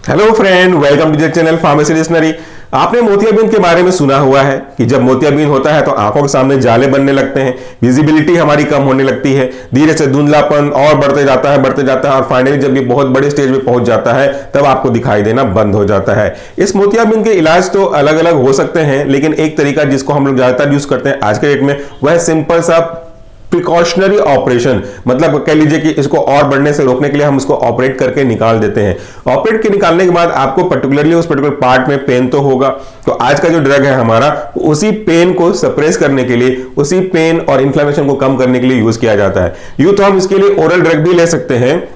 Hello friend, welcome to the channel Pharmacy Dictionary. आपने मोतियाबिंद के बारे में सुना हुआ है कि जब मोतियाबिंद होता है तो आंखों के सामने जाले बनने लगते हैं, विजिबिलिटी हमारी कम होने लगती है, धीरे से धुंधलापन और बढ़ते जाता है और फाइनली जब ये बहुत बड़े स्टेज पे पहुंच जाता है तब आपको दिखाई देना बंद हो जाता है। इस मोतियाबिंद के इलाज तो अलग अलग हो सकते हैं, लेकिन एक तरीका जिसको हम लोग ज्यादातर यूज करते हैं आज के डेट में वह सिंपल सा प्रिकॉशनरी ऑपरेशन, मतलब कह लीजिए कि इसको और बढ़ने से रोकने के लिए हम इसको ऑपरेट करके निकाल देते हैं। ऑपरेट के निकालने के बाद आपको पर्टिकुलरली उस पर्टिकुलर पार्ट में पेन तो होगा, तो आज का जो ड्रग है हमारा उसी पेन को सप्रेस करने के लिए, उसी पेन और इन्फ्लेमेशन को कम करने के लिए यूज किया जाता है। यूं तो हम इसके लिए ओरल ड्रग भी ले सकते हैं,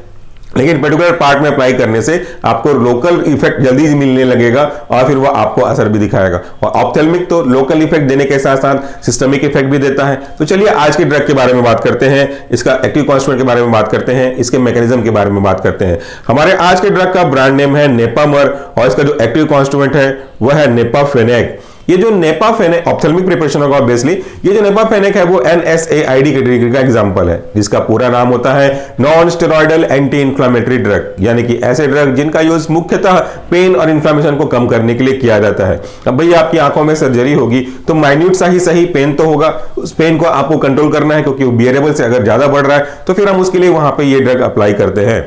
लेकिन पर्टिकुलर पार्ट में अप्लाई करने से आपको लोकल इफेक्ट जल्दी मिलने लगेगा और फिर वो आपको असर भी दिखाएगा। और ऑप्थेल्मिक तो लोकल इफेक्ट देने के साथ साथ सिस्टमिक इफेक्ट भी देता है। तो चलिए आज के ड्रग के बारे में बात करते हैं, इसका एक्टिव कॉन्स्टिट्यूएंट के बारे में बात करते हैं, इसके मैकेनिज्म के बारे में बात करते हैं। हमारे आज के ड्रग का ब्रांड नेम है नेपामर और इसका जो एक्टिव कॉन्स्टिट्यूएंट है वह है नेपाफेनेक। ये जो नेपाफेनेक ऑप्थेल्मिक प्रिपरेशन होगा ऑब्वियसली, ये जो नेपाफेनेक है वो NSAID कैटेगरी का एग्जांपल है, जिसका पूरा नाम होता है non steroidal anti inflammatory drug, यानी कि ऐसे ड्रग जिनका यूज मुख्यतः पेन और इन्फ्लेमेशन को कम करने के लिए किया जाता है। अब भैया आपकी आंखों में सर्जरी होगी तो माइन्यूट सा ही सही पेन तो होगा, उस पेन को आपको कंट्रोल करना है क्योंकि वो बियरेबल से अगर ज्यादा बढ़ रहा है तो फिर हम उसके लिए वहां पर ये ड्रग अप्लाई करते हैं।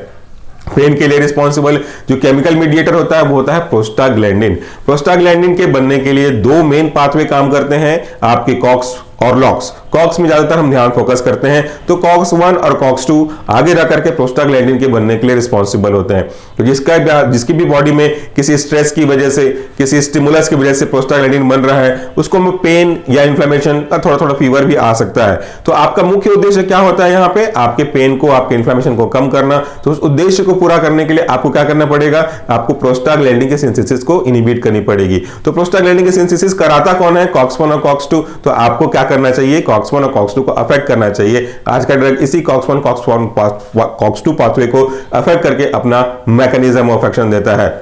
पेन के लिए रिस्पॉन्सिबल जो केमिकल मीडिएटर होता है वो होता है प्रोस्टाग्लैंडिन। प्रोस्टाग्लैंडिन के बनने के लिए दो मेन पाथवे काम करते हैं, आपके कॉक्स और लॉक्स। कॉक्स में ज्यादातर हम ध्यान फोकस करते हैं, तो कॉक्स 1 और कॉक्स 2 आगे रह करके प्रोस्टाग्लैंडिन के बनने के लिए रिस्पॉन्सिबल होते हैं। तो जिसकी भी बॉडी में किसी स्ट्रेस की वजह से, किसी स्टिमुलस की वजह से प्रोस्टाग्लैंडिन बन रहा है, उसको में पेन या इन्फ्लेमेशन का थोड़ा थोड़ा फीवर भी आ सकता है। तो आपका मुख्य उद्देश्य क्या होता है यहाँ पे, आपके पेन को, आपके इन्फ्लेमेशन को कम करना। तो उस उद्देश्य को पूरा करने के लिए आपको क्या करना पड़ेगा, आपको प्रोस्टाग्लैंडिन के सिंथेसिस को इनहिबिट करनी पड़ेगी। तो प्रोस्टाग्लैंडिन के सिंथेसिस कराता कौन है, कॉक्स 1 और कॉक्स 2। तो आपको क्या करना चाहिए, कॉक्स 1 और कॉक्स 2 को अफेक्ट करना चाहिए। आज का ड्रग इसी कॉक्स 1 कॉक्स 2 पाथवे को अफेक्ट करके अपना मैकेनिज्म ऑफ एक्शन देता है।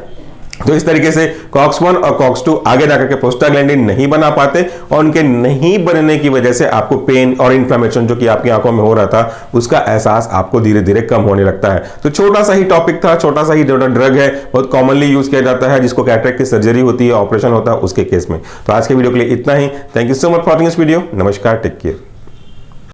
तो इस तरीके से कॉक्स 1 और कॉक्स 2 आगे जाकर के प्रोस्टाग्लैंडिन नहीं बना पाते और उनके नहीं बनने की वजह से आपको पेन और इन्फ्लेमेशन जो कि आपकी आंखों में हो रहा था उसका एहसास आपको धीरे धीरे कम होने लगता है। तो छोटा सा ही टॉपिक था, छोटा सा ही जो ड्रग है बहुत कॉमनली यूज किया जाता है, जिसको कैटरेक्ट की सर्जरी होती है, ऑपरेशन होता है उसके केस में। तो आज के वीडियो के लिए इतना ही। Thank you so much for watching this video. नमस्कार, टेक केयर।